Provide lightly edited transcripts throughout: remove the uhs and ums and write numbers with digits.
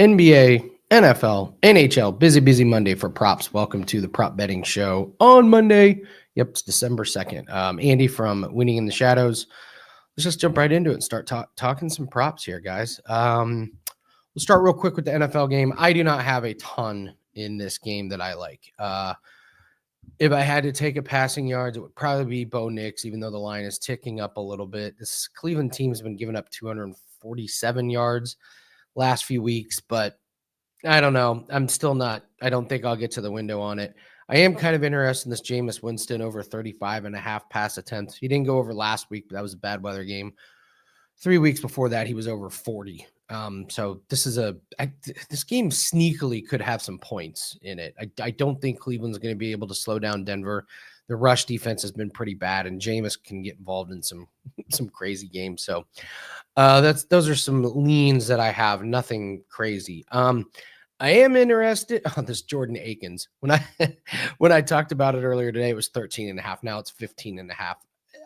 NBA, NFL, NHL, busy Monday for props. Welcome to the prop betting show on Monday. Yep, it's December 2nd. Andy from Winning in the Shadows. Let's just jump right into it and start talking some props here, guys. We'll start real quick with the NFL game. I do not have a ton in this game that I like. If I had to take a passing yards, it would probably be Bo Nix, even though the line is ticking up a little bit. This Cleveland team's been giving up 247 yards last few weeks, but I don't know. I'm still not. I don't think I'll get to the window on it. I am kind of interested in this Jameis Winston over 35.5 pass attempts. He didn't go over last week, but that was a bad weather game. 3 weeks before that, he was over 40. So this is this game sneakily could have some points in it. I don't think Cleveland's going to be able to slow down Denver. The rush defense has been pretty bad, and Jameis can get involved in some crazy games. So those are some leans that I have. Nothing crazy. I am interested on this Jordan Akins. When I talked about it earlier today, it was 13.5. Now it's 15.5.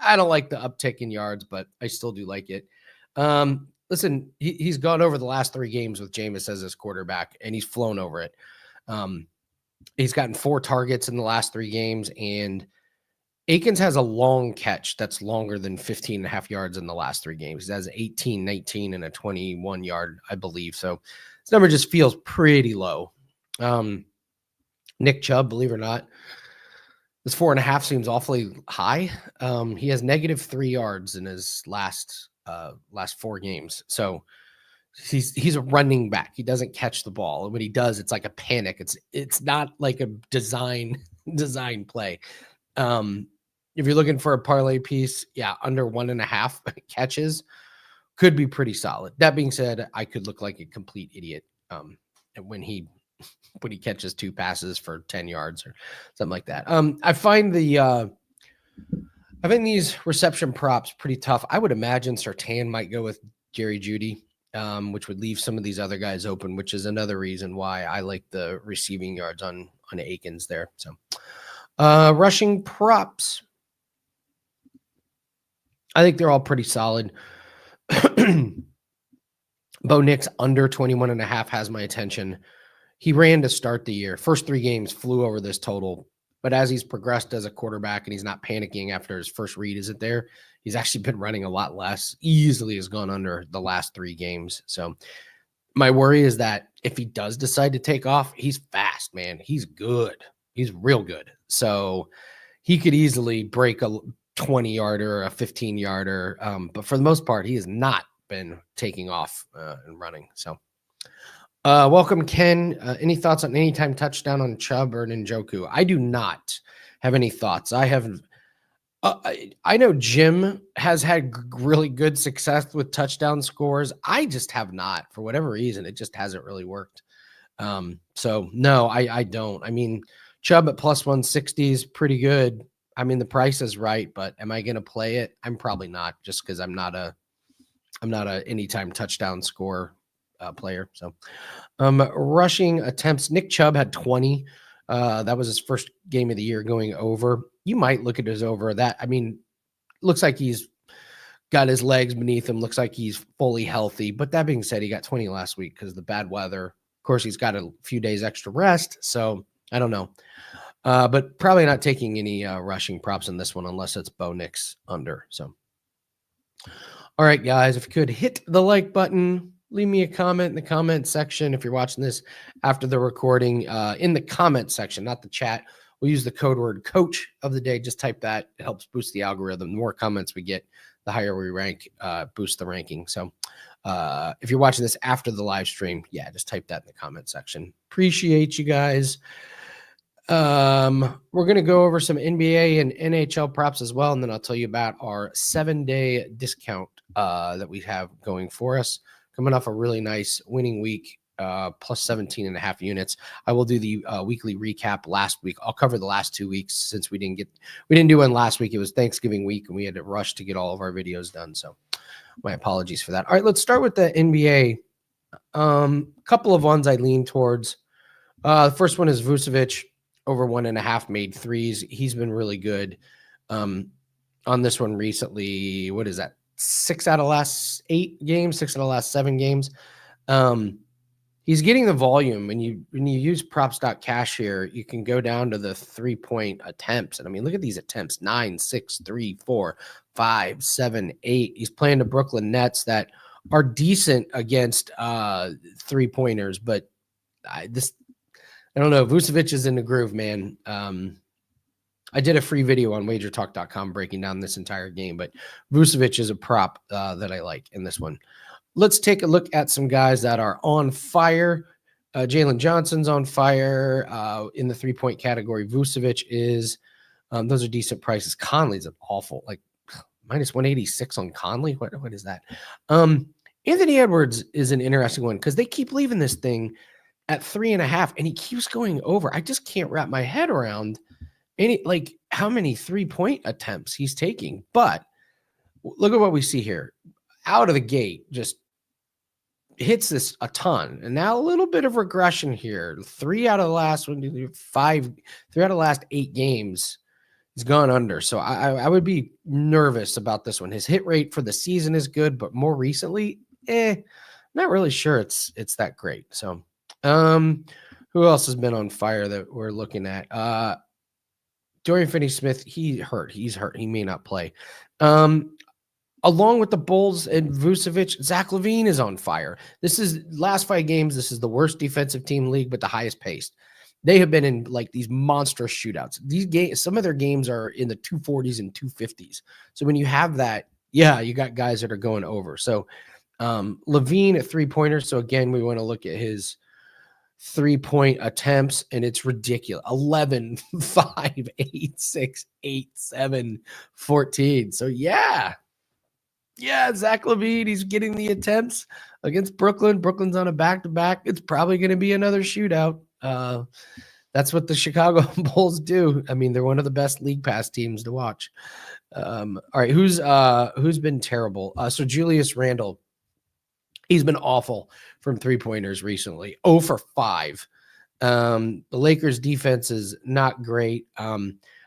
I don't like the uptick in yards, but I still do like it. Listen, he's gone over the last 3 games with Jameis as his quarterback, and he's flown over it. He's gotten 4 targets in the last 3 games, and Akins has a long catch that's longer than 15.5 yards in the last 3 games. He has 18, 19, and a 21 yard, I believe. So this number just feels pretty low. Nick Chubb, believe it or not, this 4.5 seems awfully high. He has -3 yards in his last 4 games. So he's a running back. He doesn't catch the ball. And when he does, it's like a panic. It's not like a design play. If you're looking for a parlay piece, yeah, under 1.5 catches could be pretty solid. That being said, I could look like a complete idiot when he catches 2 passes for 10 yards or something like that. I find these reception props pretty tough. I would imagine Surtain might go with Jerry Jeudy, which would leave some of these other guys open, which is another reason why I like the receiving yards on Akins there. So rushing props, I think they're all pretty solid. Bo Nix under 21.5 has my attention. He ran to start the year. First 3 games flew over this total, but as he's progressed as a quarterback and he's not panicking after his first read isn't there, he's actually been running a lot less. Easily has gone under the last 3 games. So my worry is that if he does decide to take off, he's fast, man. He's good. He's real good. So he could easily break a 20-yarder, a 15-yarder. But for the most part, he has not been taking off and running. So welcome, Ken. Any thoughts on anytime touchdown on Chubb or Njoku? I do not have any thoughts. I know Jim has had really good success with touchdown scores. I just have not. For whatever reason, it just hasn't really worked. So no, I don't. I mean, Chubb at plus 160 is pretty good. I mean, the price is right, but am I going to play it? I'm probably not, just because I'm not a anytime touchdown score player. So rushing attempts, Nick Chubb had 20. That was his first game of the year going over. You might look at his over that. I mean, looks like he's got his legs beneath him. Looks like he's fully healthy. But that being said, he got 20 last week because of the bad weather. Of course, he's got a few days extra rest. So I don't know. But probably not taking any rushing props in this one unless it's Bo Nix under. So, all right, guys, if you could hit the like button, leave me a comment in the comment section. If you're watching this after the recording, in the comment section, not the chat, we'll use the code word coach of the day. Just type that. It helps boost the algorithm. The more comments we get, the higher we rank, boost the ranking. So if you're watching this after the live stream, yeah, just type that in the comment section. Appreciate you guys. We're going to go over some NBA and NHL props as well. And then I'll tell you about our 7-day discount that we have going for us. Coming off a really nice winning week, plus 17.5 units. I will do the weekly recap last week. I'll cover the last 2 weeks since we didn't do one last week. It was Thanksgiving week and we had to rush to get all of our videos done. So my apologies for that. All right, let's start with the NBA. Couple of ones I lean towards. The first one is Vucevic over 1.5 made threes. He's been really good on this one recently. What is that? 6 out of last 8 games, 6 out of last 7 games. He's getting the volume. When you use props.cash here, you can go down to the 3-point attempts. And I mean, look at these attempts: 9, 6, 3, 4, 5, 7, 8. He's playing the Brooklyn Nets that are decent against 3-pointers, but I don't know. Vucevic is in the groove, man. I did a free video on wagertalk.com breaking down this entire game, but Vucevic is a prop that I like in this one. Let's take a look at some guys that are on fire. Jalen Johnson's on fire in the 3-point category. Vucevic is. Those are decent prices. Conley's an awful, like minus 186 on Conley. What is that? Anthony Edwards is an interesting one because they keep leaving this thing at 3.5, and he keeps going over. I just can't wrap my head around how many 3-point attempts he's taking. But look at what we see here. Out of the gate, just hits this a ton. And now a little bit of regression here. 3 out of the last 8 games he's gone under. So I would be nervous about this one. His hit rate for the season is good, but more recently, not really sure it's that great. So who else has been on fire that we're looking at? Dorian Finney-Smith, he's hurt. He may not play. Along with the Bulls and Vucevic, Zach LaVine is on fire. This is last 5 games. This is the worst defensive team in the league, but the highest paced. They have been in like these monstrous shootouts. These games, some of their games are in the 240s and 250s. So when you have that, yeah, you got guys that are going over. So LaVine at 3-pointers. So again, we want to look at his 3-point attempts, and it's ridiculous. 11, 5, 8, 6, 8, 7, 14. So yeah, Zach LaVine, he's getting the attempts against Brooklyn. Brooklyn's on a back-to-back. It's probably going to be another shootout. That's what the Chicago Bulls do. I mean, they're one of the best league pass teams to watch. All right, who's been terrible? So Julius Randle, he's been awful from 3-pointers recently. 0 for 5. The Lakers defense is not great.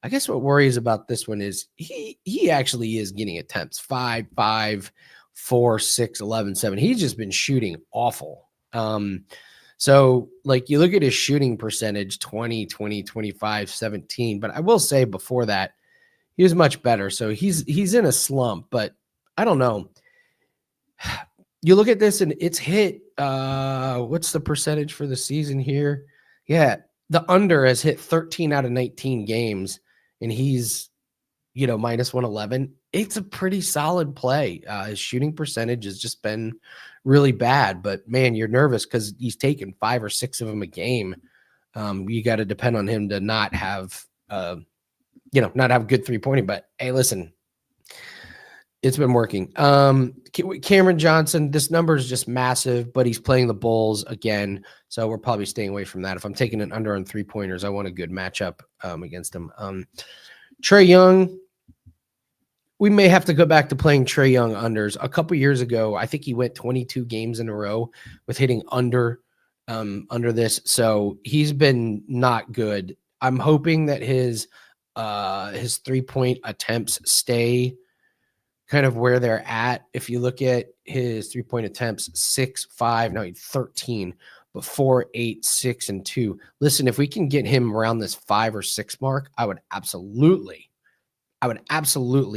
I guess what worries about this one is he actually is getting attempts. 5, 5, 4, 6, 11, 7. He's just been shooting awful. So like you look at his shooting percentage, 20, 20, 25, 17. But I will say before that, he was much better. So he's in a slump, but I don't know. You look at this and it's hit. What's the percentage for the season here? Yeah, the under has hit 13 out of 19 games, and he's, minus 111. It's a pretty solid play. His shooting percentage has just been really bad, but man, you're nervous because he's taking 5 or 6 of them a game. You got to depend on him to not have, not have good 3-pointing. But hey, listen, it's been working. Cameron Johnson, this number is just massive, but he's playing the Bulls again, so we're probably staying away from that. If I'm taking an under on 3-pointers, I want a good matchup against him. Trae Young, we may have to go back to playing Trae Young unders. A couple years ago, I think he went 22 games in a row with hitting under this, so he's been not good. I'm hoping that his 3-point attempts stay kind of where they're at. If you look at his 3-point attempts, 6, 5, no, 13, but 4, 8, 6, and 2. Listen, if we can get him around this 5 or 6 mark, I would absolutely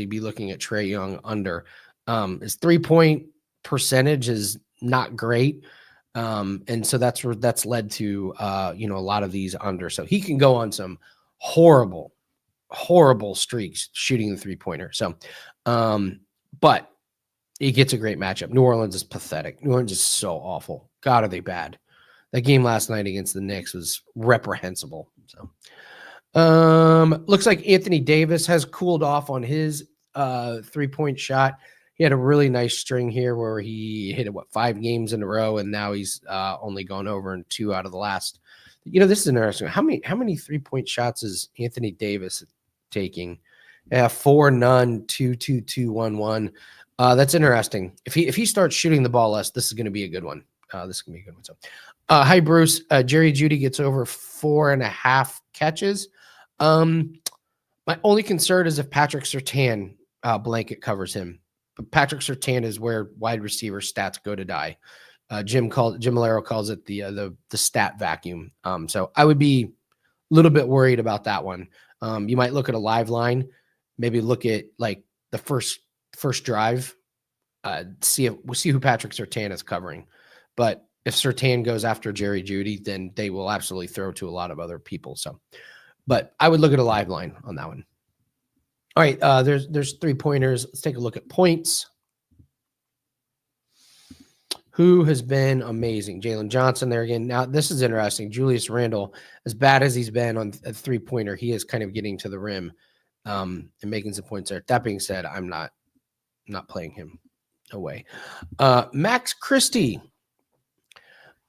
be looking at Trae Young under. His 3-point percentage is not great. And so that's led to, a lot of these under. So he can go on some horrible streaks shooting the 3-pointer. So, but he gets a great matchup. New Orleans is pathetic. New Orleans is so awful. God, are they bad? That game last night against the Knicks was reprehensible. So, looks like Anthony Davis has cooled off on his 3-point shot. He had a really nice string here where he hit it 5 games in a row, and now he's only gone over in 2 out of the last. This is interesting. How many 3-point shots is Anthony Davis taking? 4, none, 2, 2, 2, 1, 1. That's interesting. If he starts shooting the ball less, this is going to be a good one. So, hi Bruce. Jerry Jeudy gets over 4.5 catches. My only concern is if Patrick Surtain blanket covers him. But Patrick Surtain is where wide receiver stats go to die. Jim Malero calls it the stat vacuum. So I would be a little bit worried about that one. You might look at a live line, maybe look at like the first drive, see who Patrick Surtain is covering. But if Surtain goes after Jerry Jeudy, then they will absolutely throw to a lot of other people. So, but I would look at a live line on that one. All right, there's 3-pointers. Let's take a look at points. Who has been amazing? Jalen Johnson there again. Now, this is interesting. Julius Randle, as bad as he's been on a 3-pointer, he is kind of getting to the rim and making some points there. That being said, I'm not playing him away. Max Christie.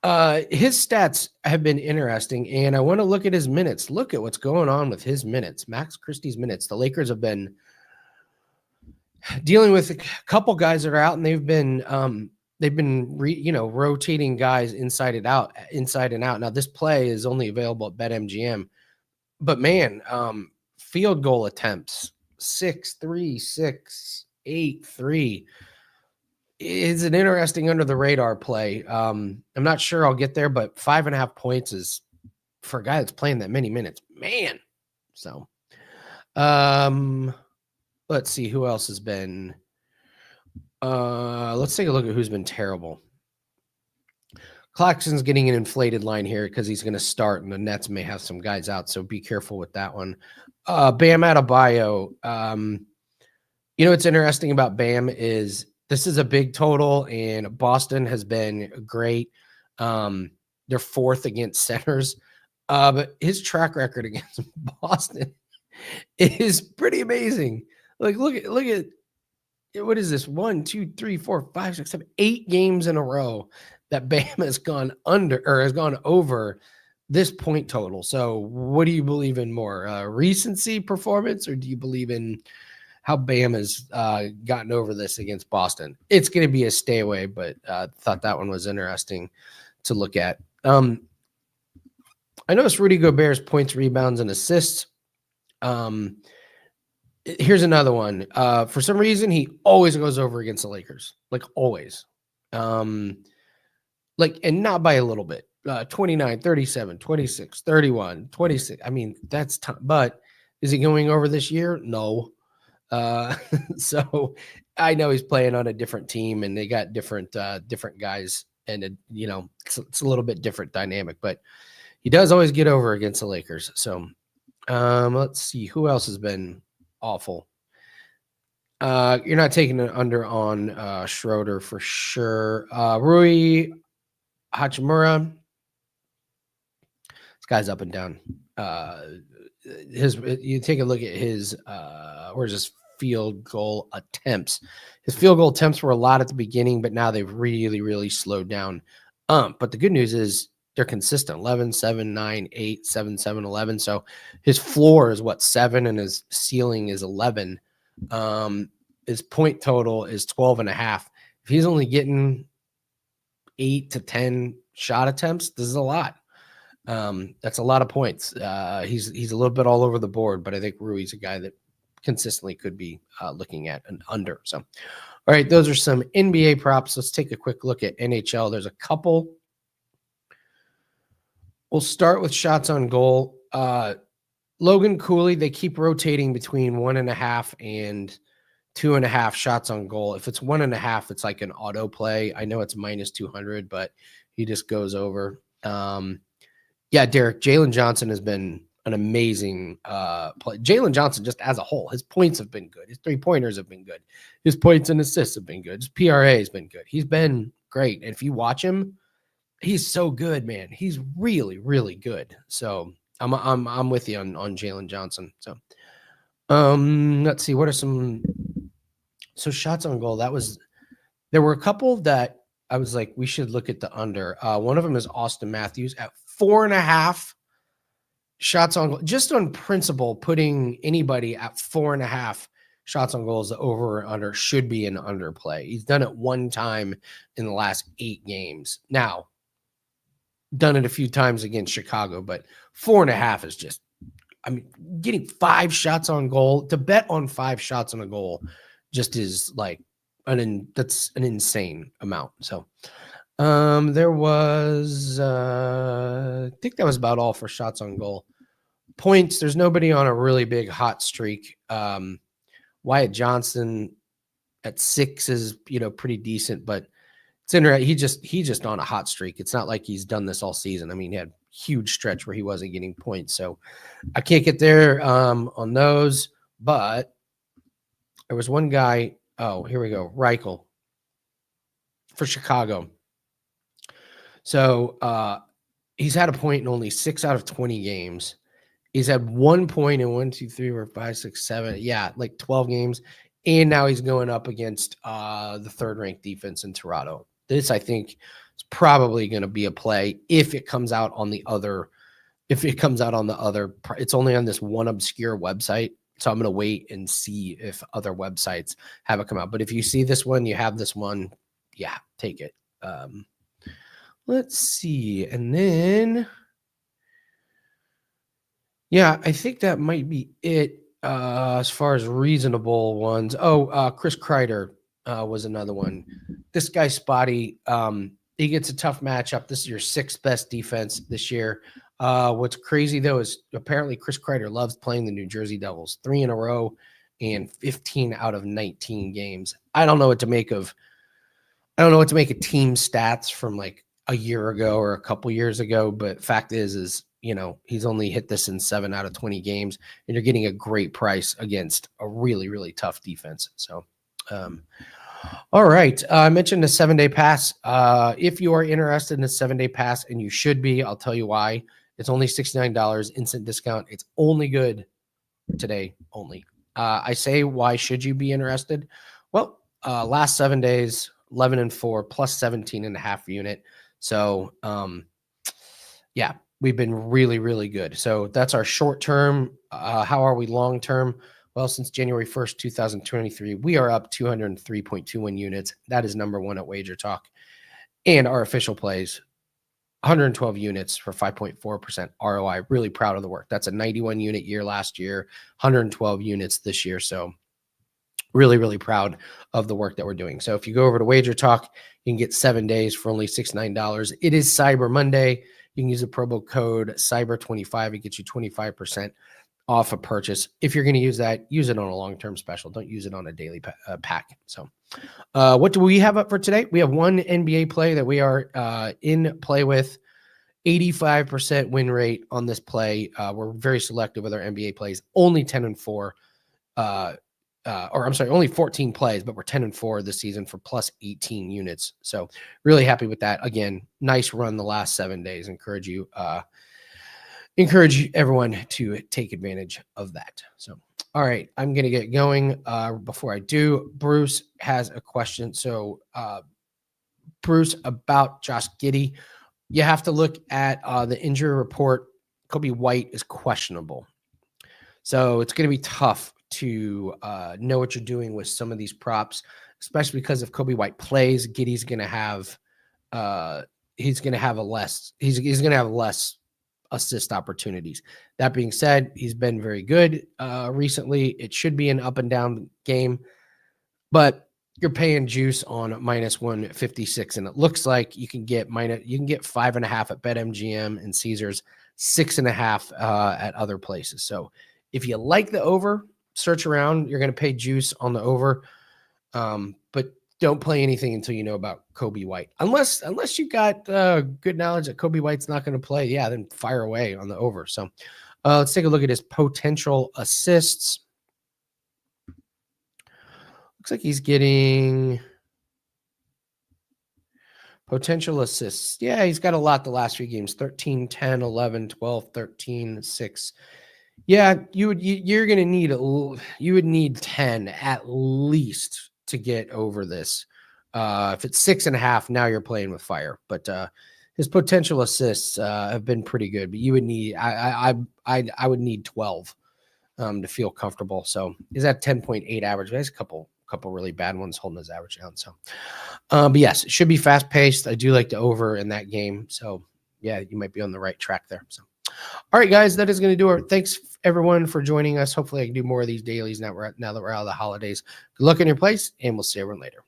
His stats have been interesting, and I want to look at his minutes. Look at what's going on with his minutes. Max Christie's minutes. The Lakers have been dealing with a couple guys that are out, and they've been rotating guys inside and out. Now, this play is only available at BetMGM, but man, field goal attempts 6-3, 6, 8, 3. It's an interesting under the radar play. I'm not sure I'll get there, but 5.5 points is for a guy that's playing that many minutes, man. So, let's see who else has been. Let's take a look at who's been terrible. Claxton's getting an inflated line here because he's going to start, and the Nets may have some guys out, so be careful with that one. Bam Adebayo. What's interesting about Bam is this is a big total, and Boston has been great. They're fourth against centers, but his track record against Boston is pretty amazing. Like, look at what is this? 1, 2, 3, 4, 5, 6, 7, 8 games in a row that Bam has gone under or has gone over this point total. So, what do you believe in more, recency performance, or do you believe in how Bam has gotten over this against Boston? It's going to be a stay away, but thought that one was interesting to look at. I noticed Rudy Gobert's points, rebounds, and assists. Here's another one. For some reason, he always goes over against the Lakers, like always. And not by a little bit. 29, 37, 26, 31, 26. I mean, that's but is he going over this year? No. So I know he's playing on a different team, and they got different guys, and it's a little bit different dynamic, but he does always get over against the Lakers. So let's see who else has been awful. You're not taking it under on Schroeder for sure. Rui Hachimura. This guy's up and down. You take a look at his where's his field goal attempts. His field goal attempts were a lot at the beginning, but now they've really, really slowed down. But the good news is they're consistent. 11, 7, 9, 8, 7, 7, 11. So his floor is 7 and his ceiling is 11. His point total is 12.5. If he's only getting 8 to 10 shot attempts, this is a lot. That's a lot of points. He's a little bit all over the board, but I think Rui's a guy that consistently could be looking at an under. So, all right, those are some NBA props. Let's take a quick look at NHL. There's a couple. We'll start with shots on goal. Logan Cooley, they keep rotating between 1.5 and 2.5 shots on goal. If it's 1.5, it's like an auto play. I know it's minus 200, but he just goes over. Yeah, Derek, Jalen Johnson has been an amazing play. Jalen Johnson, just as a whole, his points have been good. His 3-pointers have been good. His points and assists have been good. His PRA has been good. He's been great. And if you watch him, he's so good, man. He's really, really good. So I'm with you on Jalen Johnson. So let's see, what are some shots on goal? There were a couple that I was like, we should look at the under. One of them is Austin Matthews at 4.5 shots on goal. Just on principle, putting anybody at 4.5 shots on goal as the over or under should be an underplay. He's done it one time in the last 8 games. Now, done it a few times against Chicago, but 4.5 is just, I mean, getting 5 shots on goal, to bet on 5 shots on a goal just is like that's an insane amount. So There was, I think that was about all for shots on goal. Points, there's nobody on a really big hot streak. Wyatt Johnson at 6 is, pretty decent, but it's interesting. He's just on a hot streak. It's not like he's done this all season. I mean, he had a huge stretch where he wasn't getting points. So I can't get there on those, but there was one guy. Oh, here we go. Reichel for Chicago. So he's had a point in only 6 out of 20 games. He's had 1 point in 1, 2, 3, 4, 5, 6, 7. Yeah, like 12 games. And now he's going up against the third-ranked defense in Toronto. This, I think, is probably going to be a play if it comes out on the other. If it comes out on the other, it's only on this one obscure website. So I'm going to wait and see if other websites have it come out. But if you see this one, you have this one, yeah, take it. Let's see. And then, yeah, I think that might be it as far as reasonable ones. Chris Kreider was another one. This guy's spotty. He gets a tough matchup. This is your 6th best defense this year. What's crazy, though, is apparently Chris Kreider loves playing the New Jersey Devils 3 in a row and 15 out of 19 games. I don't know what to make of team stats from like a year ago or a couple years ago, but fact is he's only hit this in 7 out of 20 games, and you're getting a great price against a really, really tough defense. So, all right. I mentioned the 7-day pass. If you are interested in the 7-day pass, and you should be, I'll tell you why. It's only $69, instant discount. It's only good today only. I say, why should you be interested? Well, last 7 days, 11-4 plus 17.5 unit. So, yeah, we've been really, really good. So that's our short term. How are we long term? Well, since January 1st, 2023, we are up 203.21 units. That is number 1 at Wager Talk. And our official plays, 112 units for 5.4% ROI. Really proud of the work. That's a 91 unit year last year, 112 units this year. So really, really proud of the work that we're doing. So if you go over to Wager Talk, you can get 7 days for only $69. It is Cyber Monday. You can use the promo code CYBER25. It gets you 25% off a purchase. If you're going to use that, use it on a long-term special. Don't use it on a daily pack. So what do we have up for today? We have one NBA play that we are in play with. 85% win rate on this play. We're very selective with our NBA plays. Only 10-4. Only 14 plays, but we're 10-4 this season for plus 18 units. So really happy with that. Again, nice run the last 7 days. Encourage everyone to take advantage of that. So, all right, I'm going to get going. Before I do, Bruce has a question. So, Bruce, about Josh Giddey, you have to look at the injury report. Kobe White is questionable. So it's going to be tough to know what you're doing with some of these props, especially because if Kobe White plays, Giddey's going to have less assist opportunities. That being said, he's been very good recently. It should be an up and down game, but you're paying juice on minus 156, and it looks like you can get 5.5 at BetMGM and Caesars, 6.5 at other places. So if you like the over, search around. You're going to pay juice on the over, but don't play anything until you know about Kobe White. Unless you got good knowledge that Kobe White's not going to play, yeah, then fire away on the over. So let's take a look at his potential assists. Looks like he's getting potential assists. Yeah, he's got a lot the last few games. 13, 10, 11, 12, 13, 6. Yeah, you would need 10 at least to get over this. If it's 6.5, now you're playing with fire. But his potential assists have been pretty good. But you would need I would need 12 to feel comfortable. So is that 10.8 average? There's a couple really bad ones holding his average down. So, but yes, it should be fast paced. I do like the over in that game. So yeah, you might be on the right track there. So, all right, guys, that is going to do it. Thanks everyone for joining us. Hopefully I can do more of these dailies now that we're out of the holidays. Good luck in your place, and we'll see everyone later.